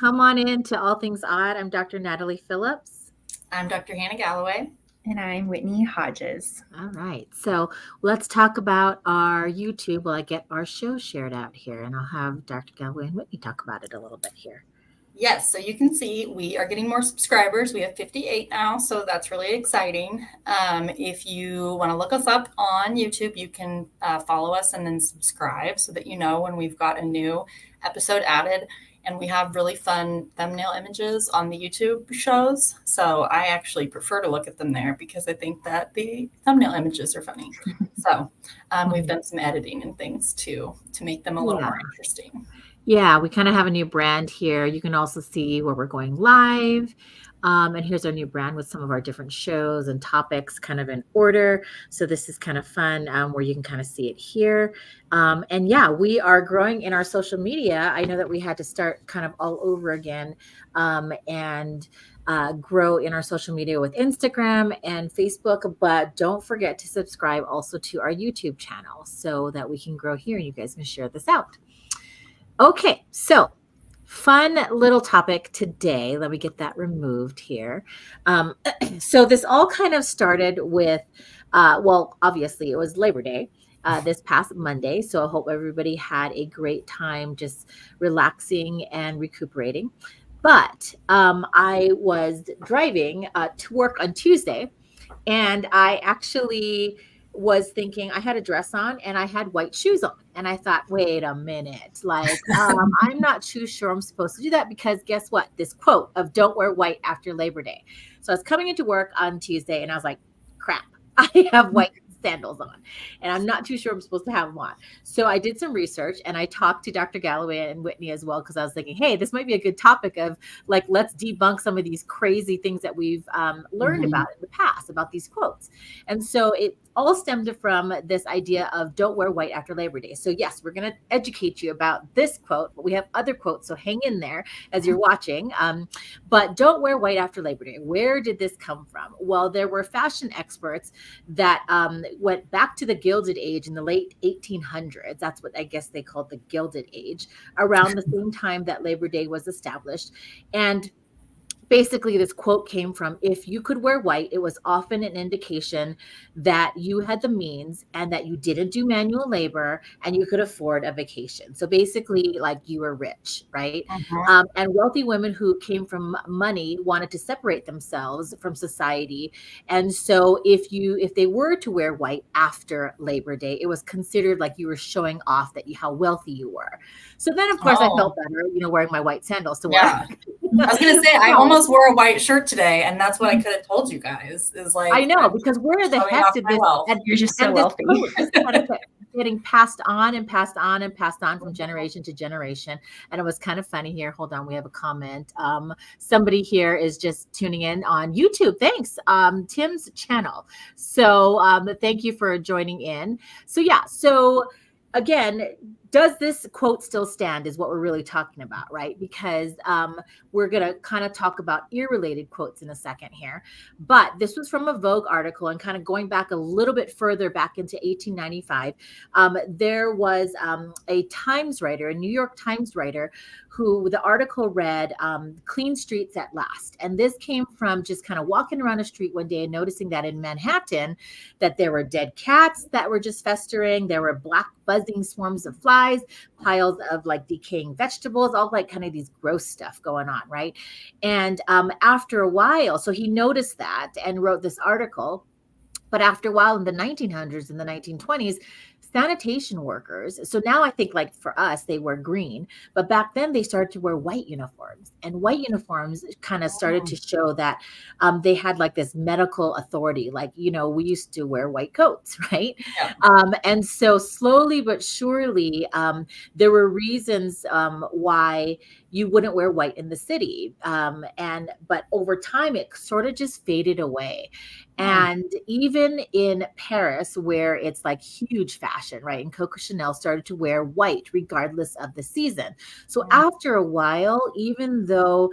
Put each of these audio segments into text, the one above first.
come on in to All Things Odd. I'm Dr. Natalie Phillips. I'm Dr. Hannah Galloway. And I'm Whitney Hodges. All right. So let's talk about our YouTube while I get our show shared out here. And I'll have Dr. Galloway and Whitney talk about it a little bit here. Yes, so you can see we are getting more subscribers. We have 58 now, so that's really exciting. If you want to look us up on YouTube, you can follow us and then subscribe so that you know when we've got a new episode added. And we have really fun thumbnail images on the YouTube shows. So I actually prefer to look at them there because I think that the thumbnail images are funny. So we've done some editing and things to make them a little more interesting. Yeah, we kind of have a new brand here. You can also see where we're going live. And here's our new brand with some of our different shows and topics kind of in order. So this is kind of fun where you can kind of see it here. And yeah, we are growing in our social media. I know that we had to start kind of all over again and grow in our social media with Instagram and Facebook. But don't forget to subscribe also to our YouTube channel so that we can grow here and you guys can share this out. Okay, so fun little topic today. Let me get that removed here. So this all kind of started with, well, obviously it was Labor Day this past Monday. So I hope everybody had a great time just relaxing and recuperating. But I was driving to work on Tuesday and I actually was thinking I had a dress on and I had white shoes on. And I thought, wait a minute, like, I'm not too sure I'm supposed to do that because guess what? This quote of don't wear white after Labor Day. So I was coming into work on Tuesday and I was like, crap, I have white sandals on and I'm not too sure I'm supposed to have them on. So I did some research and I talked to Dr. Galloway and Whitney as well because I was thinking, hey, this might be a good topic of like, let's debunk some of these crazy things that we've learned about in the past about these quotes. And so it all stemmed from this idea of don't wear white after Labor Day. So yes, we're going to educate you about this quote, but we have other quotes. So hang in there as you're watching. But don't wear white after Labor Day. Where did this come from? Well, there were fashion experts that went back to the Gilded Age in the late 1800s. That's what I guess they called the Gilded Age, around the same time that Labor Day was established. And basically, this quote came from if you could wear white, it was often an indication that you had the means and that you didn't do manual labor and you could afford a vacation. So basically, like you were rich, right? And wealthy women who came from money wanted to separate themselves from society. And so if they were to wear white after Labor Day, it was considered like you were showing off that how wealthy you were. So then, of course, I felt better, wearing my white sandals to work. Yeah. I was going to say, I almost wore a white shirt today, and that's what I could have told you guys. Is like, I know, because where the heck did this? And you're just so wealthy. Getting passed on and passed on and passed on from generation to generation. And it was kind of funny here. Hold on, we have a comment. Somebody here is just tuning in on YouTube. Thanks, Tim's channel. So thank you for joining in. So yeah, so again, does this quote still stand is what we're really talking about, right? Because we're going to kind of talk about ear-related quotes in a second here. But this was from a Vogue article and kind of going back a little bit further back into 1895. There was a Times writer, a New York Times writer, who the article read, Clean Streets at Last. And this came from just kind of walking around a street one day and noticing that in Manhattan, that there were dead cats that were just festering. There were black buzzing swarms of flies, piles of like decaying vegetables, all like kind of these gross stuff going on, right? And after a while, so he noticed that and wrote this article. But after a while in the 1900s, in the 1920s, sanitation workers, so now I think like for us, they wear green, but back then they started to wear white uniforms. And white uniforms kind of started to show that they had like this medical authority, like, we used to wear white coats, right? Yeah. And so slowly but surely, there were reasons why you wouldn't wear white in the city. But over time, it sort of just faded away. And even in Paris, where it's like huge fashion, right? And Coco Chanel started to wear white regardless of the season. So after a while, even though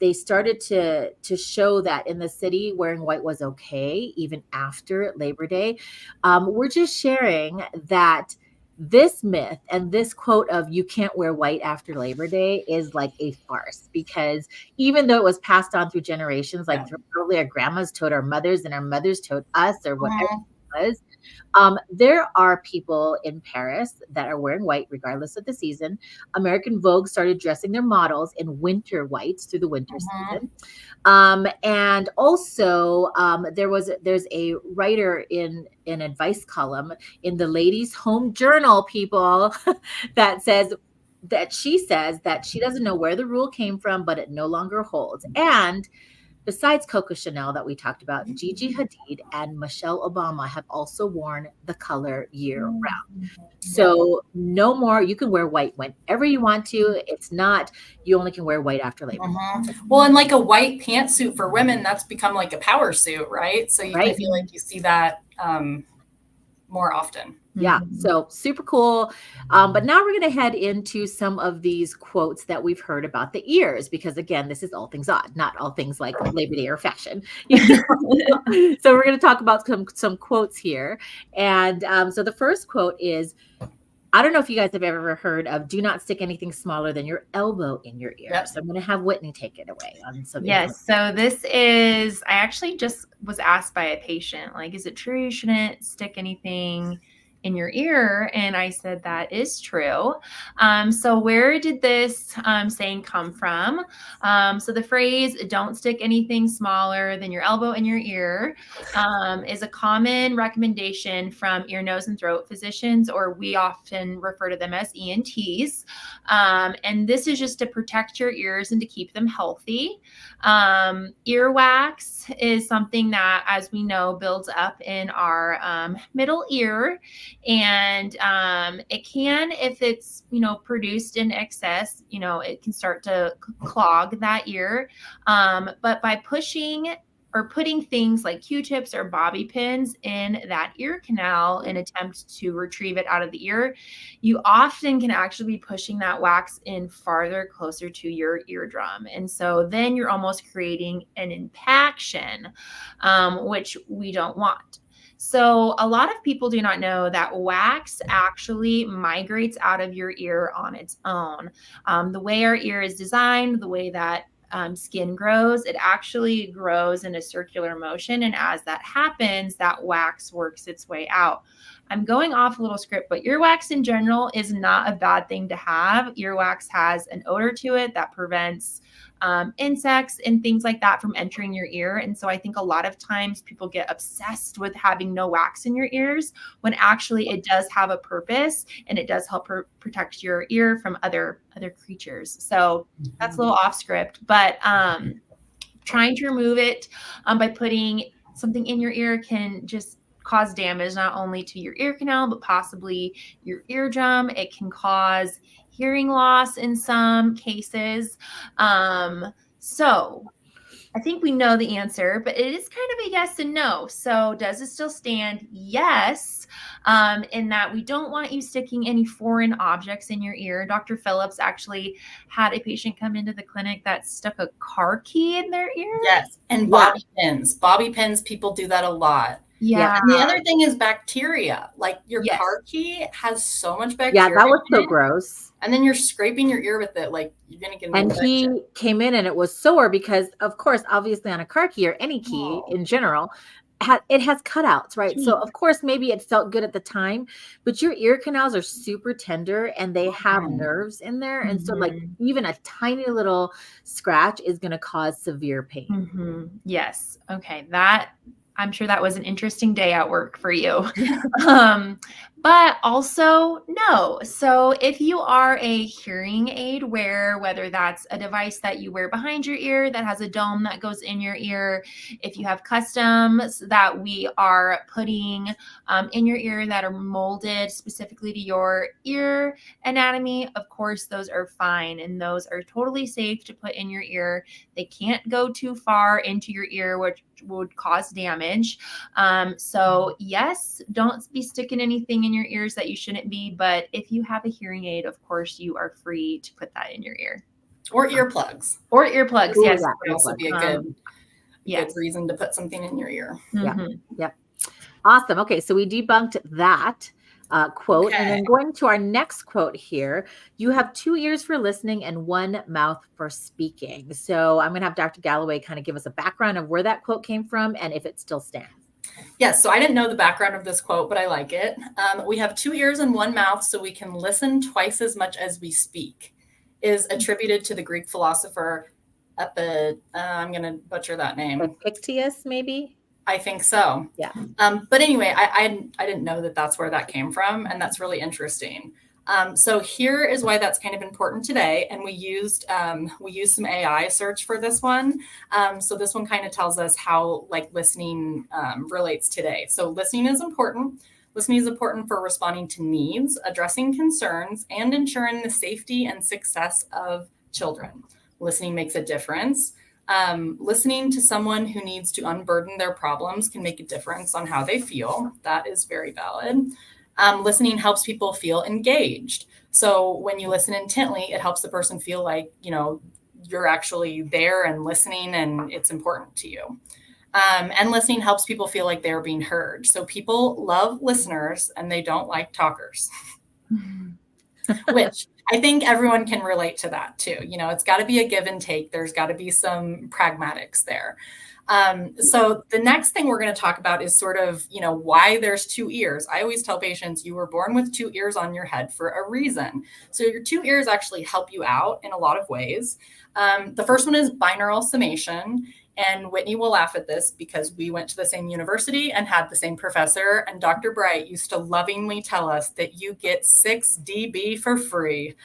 they started to show that in the city wearing white was okay, even after Labor Day, we're just sharing that this myth and this quote of you can't wear white after Labor Day is like a farce, because even though it was passed on through generations, like probably our grandmas told our mothers and our mothers told us, or whatever it was, there are people in Paris that are wearing white regardless of the season. American Vogue started dressing their models in winter whites through the winter season. And also there's a writer in an advice column in the Ladies Home Journal, people, that says that she doesn't know where the rule came from, but it no longer holds. And besides Coco Chanel that we talked about, Gigi Hadid and Michelle Obama have also worn the color year round. So no more, you can wear white whenever you want to. It's not, you only can wear white after Labor Day. Well, and like a white pantsuit for women, that's become like a power suit, right? So I feel like you see that more often. Yeah, so super cool. But now we're going to head into some of these quotes that we've heard about the ears, because again, this is all things odd, not all things like Labor Day or fashion. So we're going to talk about some quotes here. And so the first quote is, I don't know if you guys have ever heard of "do not stick anything smaller than your elbow in your ear." Yep. So I'm going to have Whitney take it away on some. Yes. So this is, I actually just was asked by a patient, like, is it true you shouldn't stick anything in your ear? And I said, that is true. So where did this saying come from? So the phrase, don't stick anything smaller than your elbow in your ear, is a common recommendation from ear, nose, and throat physicians, or we often refer to them as ENTs. And this is just to protect your ears and to keep them healthy. Earwax is something that, as we know, builds up in our middle ear. And it can, if it's, produced in excess, it can start to clog that ear. But by pushing or putting things like Q-tips or bobby pins in that ear canal in attempt to retrieve it out of the ear, you often can actually be pushing that wax in farther closer to your eardrum. And so then you're almost creating an impaction, which we don't want. So a lot of people do not know that wax actually migrates out of your ear on its own. The way our ear is designed, the way that skin grows, it actually grows in a circular motion. And as that happens, that wax works its way out. I'm going off a little script, but earwax in general is not a bad thing to have. Earwax has an odor to it that prevents insects and things like that from entering your ear. And so I think a lot of times people get obsessed with having no wax in your ears, when actually it does have a purpose and it does help protect your ear from other creatures. So that's a little off script, but trying to remove it by putting something in your ear can just cause damage, not only to your ear canal, but possibly your eardrum. It can cause hearing loss in some cases. So I think we know the answer, but it is kind of a yes and no. So does it still stand? Yes, in that we don't want you sticking any foreign objects in your ear. Dr. Phillips actually had a patient come into the clinic that stuck a car key in their ear. Yes, and bobby pins. Bobby pins, people do that a lot. Yeah. And the other thing is bacteria. Like your car key has so much bacteria. Yeah, that was so gross. And then you're scraping your ear with it. Like you're going to get an infection. He came in and it was sore because, of course, obviously on a car key or any key in general, it has cutouts, right? So of course, maybe it felt good at the time, but your ear canals are super tender and they have nerves in there. And so like even a tiny little scratch is going to cause severe pain. Yes. Okay. I'm sure that was an interesting day at work for you. But also no. So if you are a hearing aid wearer, whether that's a device that you wear behind your ear that has a dome that goes in your ear, if you have customs that we are putting in your ear that are molded specifically to your ear anatomy, of course, those are fine. And those are totally safe to put in your ear. They can't go too far into your ear, which would cause damage. So yes, don't be sticking anything in your ears that you shouldn't be. But if you have a hearing aid, of course, you are free to put that in your ear. Or earplugs. Ooh, yes. That would also be a good reason to put something in your ear. Yeah. Awesome. Okay. So we debunked that. quote. And Okay. then going to our next quote here, you have 2 ears for listening and one mouth for speaking. So I'm going to have Dr. Galloway kind of give us a background of where that quote came from and if it still stands. Yes, so I didn't know the background of this quote, but I like it. We have 2 ears and one mouth, so we can listen twice as much as we speak, is attributed to the Greek philosopher I'm going to butcher that name. Epictetus, maybe? I think so. Yeah. But anyway, I didn't know that that's where that came from, and that's really interesting. So here is why that's kind of important today, and we used some AI search for this one. So this one kind of tells us how like listening relates today. So listening is important. Listening is important for responding to needs, addressing concerns, and ensuring the safety and success of children. Listening makes a difference. Listening to someone who needs to unburden their problems can make a difference on how they feel. That is very valid. Listening helps people feel engaged. So when you listen intently, it helps the person feel like, you're actually there and listening and it's important to you. And listening helps people feel like they're being heard. So people love listeners and they don't like talkers, which I think everyone can relate to that too. It's got to be a give and take. There's got to be some pragmatics there. So the next thing we're going to talk about is sort of, why there's 2 ears. I always tell patients you were born with 2 ears on your head for a reason. So your 2 ears actually help you out in a lot of ways. The first one is binaural summation. And Whitney will laugh at this because we went to the same university and had the same professor. And Dr. Bright used to lovingly tell us that you get 6 dB for free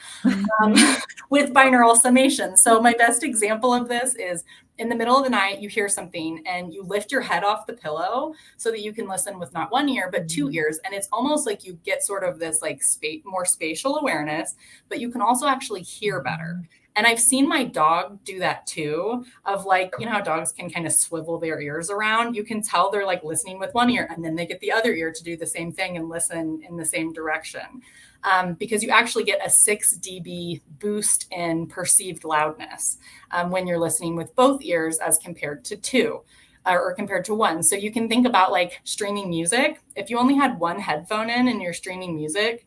with binaural summation. So my best example of this is in the middle of the night, you hear something and you lift your head off the pillow so that you can listen with not 1 ear, but 2 ears. And it's almost like you get sort of this like more spatial awareness, but you can also actually hear better. And I've seen my dog do that too, of like, how dogs can kind of swivel their ears around. You can tell they're like listening with 1 ear and then they get the other ear to do the same thing and listen in the same direction. Because you actually get a 6 dB boost in perceived loudness when you're listening with both ears as compared to 2 or compared to 1. So you can think about like streaming music. If you only had one headphone in and you're streaming music,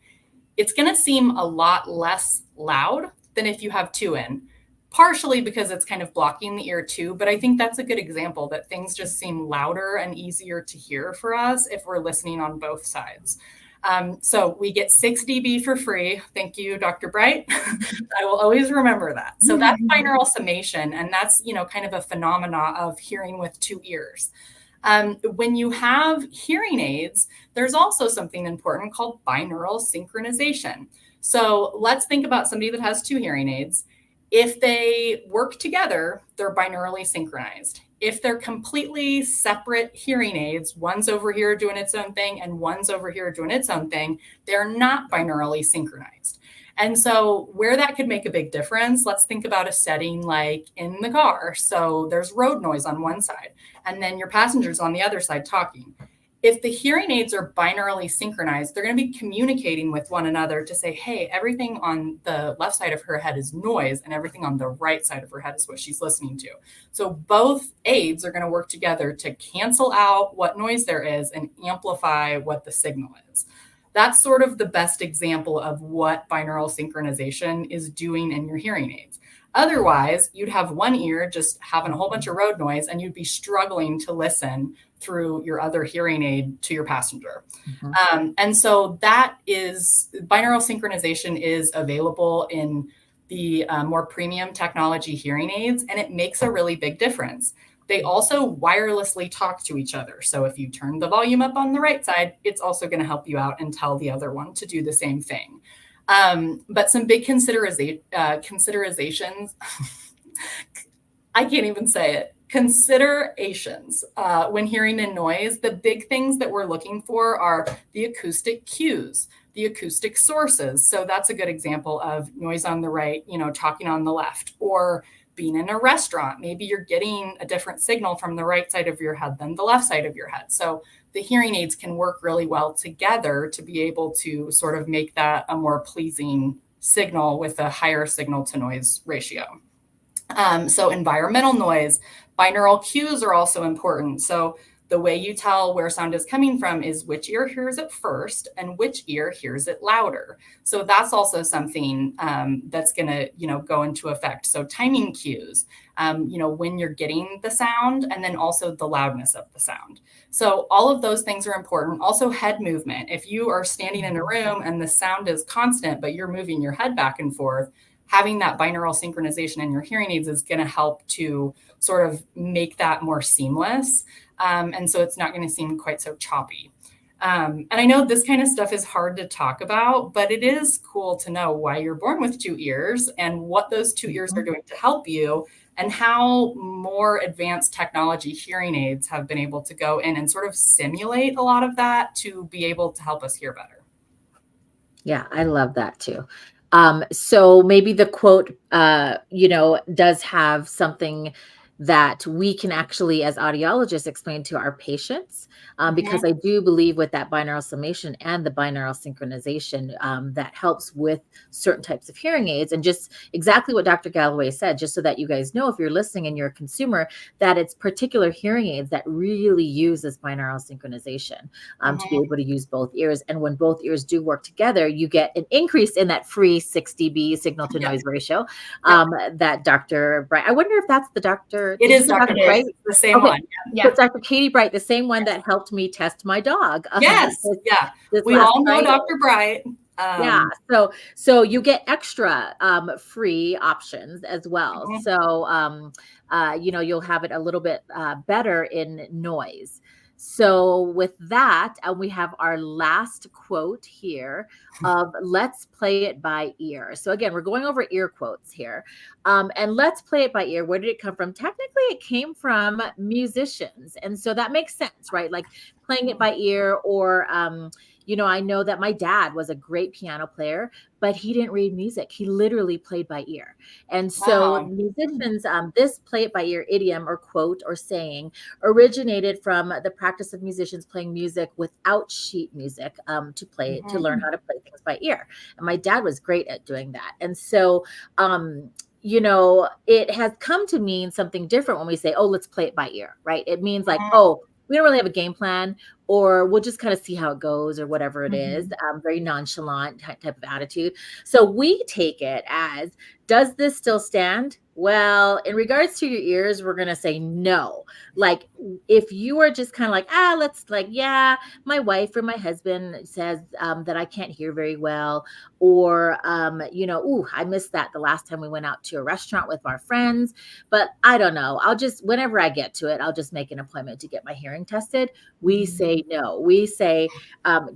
it's going to seem a lot less loud than if you have 2 in, partially because it's kind of blocking the ear too. But I think that's a good example that things just seem louder and easier to hear for us if we're listening on both sides. So we get 6 dB for free. Thank you, Dr. Bright. I will always remember that. So that's binaural summation. And that's, kind of a phenomena of hearing with 2 ears. When you have hearing aids, there's also something important called binaural synchronization. So let's think about somebody that has 2 hearing aids. If they work together, they're binaurally synchronized. If they're completely separate hearing aids, one's over here doing its own thing and one's over here doing its own thing, they're not binaurally synchronized. And so where that could make a big difference, let's think about a setting like in the car. So there's road noise on one side, and then your passengers on the other side talking. If the hearing aids are binaurally synchronized, they're going to be communicating with one another to say, hey, everything on the left side of her head is noise and everything on the right side of her head is what she's listening to. So both aids are going to work together to cancel out what noise there is and amplify what the signal is. That's sort of the best example of what binaural synchronization is doing in your hearing aids. Otherwise, you'd have 1 ear just having a whole bunch of road noise and you'd be struggling to listen through your other hearing aid to your passenger. And so that is binaural synchronization is available in the more premium technology hearing aids, and it makes a really big difference. They also wirelessly talk to each other. So if you turn the volume up on the right side, it's also going to help you out and tell the other one to do the same thing. But some big considerations, I can't even say it, considerations when hearing in noise. The big things that we're looking for are the acoustic cues, the acoustic sources. So that's a good example of noise on the right, talking on the left, or being in a restaurant. Maybe you're getting a different signal from the right side of your head than the left side of your head. So the hearing aids can work really well together to be able to sort of make that a more pleasing signal with a higher signal to noise ratio. So environmental noise, binaural cues are also important. So the way you tell where sound is coming from is which ear hears it first and which ear hears it louder. So that's also something that's going to, go into effect. So timing cues, when you're getting the sound, and then also the loudness of the sound. So all of those things are important. Also head movement. If you are standing in a room and the sound is constant, but you're moving your head back and forth, having that binaural synchronization in your hearing aids is going to help to sort of make that more seamless. And so it's not going to seem quite so choppy. And I know this kind of stuff is hard to talk about, but it is cool to know why you're born with two ears and what those two ears are doing to help you, and how more advanced technology hearing aids have been able to go in and sort of simulate a lot of that to be able to help us hear better. Yeah, I love that too. So maybe the quote, does have something that we can actually, as audiologists, explain to our patients, because I do believe with that binaural summation and the binaural synchronization, that helps with certain types of hearing aids. And just exactly what Dr. Galloway said, just so that you guys know, if you're listening and you're a consumer, that it's particular hearing aids that really use this binaural synchronization to be able to use both ears. And when both ears do work together, you get an increase in that free 6 dB signal to noise ratio that Dr. Bright, I wonder if that's the doctor. It is Dr. Bright, the same one. Yeah. So it's Dr. Katie Bright, the same one that helped me test my dog. Yes. We all know Friday. Dr. Bright. So you get extra free options as well. So you'll have it a little bit better in noise. So with that, we have our last quote here of let's play it by ear. So again, we're going over ear quotes here. And let's play it by ear. Where did it come from? Technically, it came from musicians. And so that makes sense, right? Like playing it by ear, or I know that my dad was a great piano player, but he didn't read music. He literally played by ear. And so musicians, this play it by ear idiom or quote or saying originated from the practice of musicians playing music without sheet music to learn how to play things by ear. And my dad was great at doing that. And so, it has come to mean something different when we say, oh, let's play it by ear, right? It means like, oh, we don't really have a game plan, or we'll just kind of see how it goes, or whatever it is. Very nonchalant type of attitude. So we take it as, does this still stand? Well, in regards to your ears, we're going to say no. Like if you are just kind of like, my wife or my husband says that I can't hear very well, or, I missed that the last time we went out to a restaurant with our friends, but I don't know. Whenever I get to it, I'll just make an appointment to get my hearing tested. We say no. We say,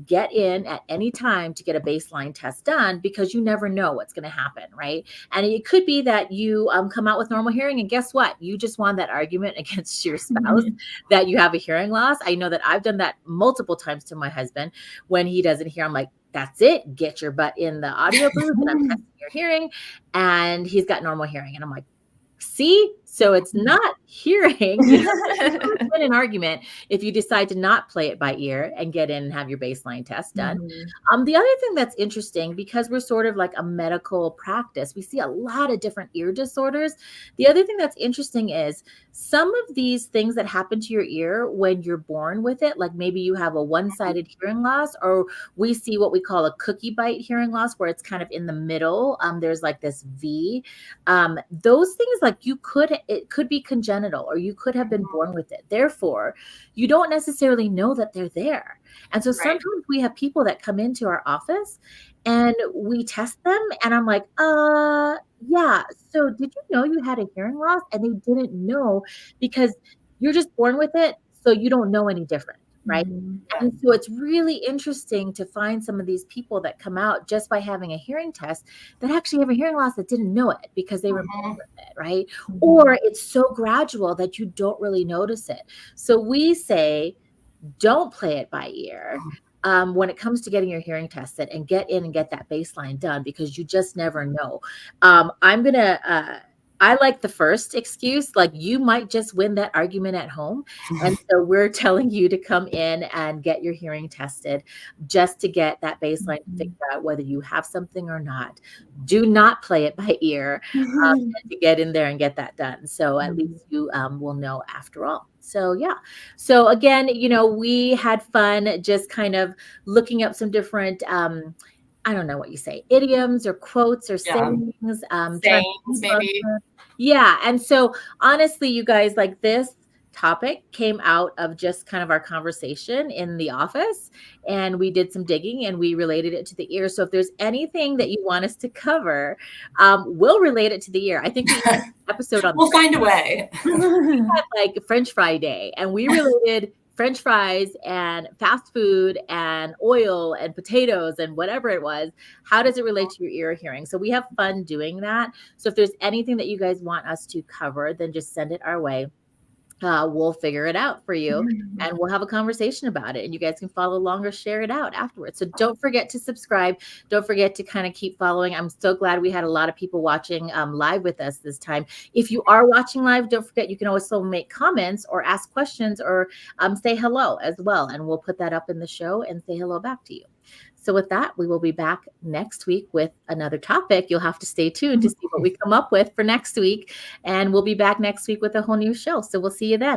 get in at any time to get a baseline test done, because you never know what's going to happen, right? And it could be that you come out with normal hearing, and guess what? You just won that argument against your spouse that you have a hearing loss. I know that I've done that multiple times to my husband. When he doesn't hear, I'm like, that's it. Get your butt in the audio booth and I'm testing your hearing. And he's got normal hearing. And I'm like, see? So it's not hearing. It's been an argument if you decide to not play it by ear and get in and have your baseline test done. The other thing that's interesting, because we're sort of like a medical practice, we see a lot of different ear disorders. The other thing that's interesting is some of these things that happen to your ear when you're born with it, like maybe you have a one-sided hearing loss, or we see what we call a cookie bite hearing loss, where it's kind of in the middle. There's like this V. Those things, like it could be congenital, or you could have been born with it. Therefore, you don't necessarily know that they're there. And so sometimes we have people that come into our office and we test them, and I'm like, yeah. So did you know you had a hearing loss? And they didn't know, because you're just born with it. So you don't know any different. Right. And so it's really interesting to find some of these people that come out just by having a hearing test that actually have a hearing loss that didn't know it because they were born with it. Right. Or it's so gradual that you don't really notice it. So we say, don't play it by ear when it comes to getting your hearing tested, and get in and get that baseline done, because you just never know. I'm going to I like the first excuse, like you might just win that argument at home. And so we're telling you to come in and get your hearing tested just to get that baseline to figure out whether you have something or not. Do not play it by ear, and to get in there and get that done. So at least you will know after all. So yeah. So again, we had fun just kind of looking up some different I don't know what you say, idioms or quotes or Yeah. sayings, trying to Sayings, debunk maybe. them. Yeah. And so honestly, you guys, like this topic came out of just kind of our conversation in the office, and we did some digging and we related it to the ear. So if there's anything that you want us to cover, we'll relate it to the ear. I think we had an episode on We'll find a way. like French fry day, and we related French fries and fast food and oil and potatoes and whatever it was. How does it relate to your ear hearing? So we have fun doing that. So if there's anything that you guys want us to cover, then just send it our way. We'll figure it out for you, and we'll have a conversation about it, and you guys can follow along or share it out afterwards. So don't forget to subscribe. Don't forget to kind of keep following. I'm so glad we had a lot of people watching live with us this time. If you are watching live, don't forget you can also make comments or ask questions or say hello as well, and we'll put that up in the show and say hello back to you. So with that, we will be back next week with another topic. You'll have to stay tuned to see what we come up with for next week. And we'll be back next week with a whole new show. So we'll see you then.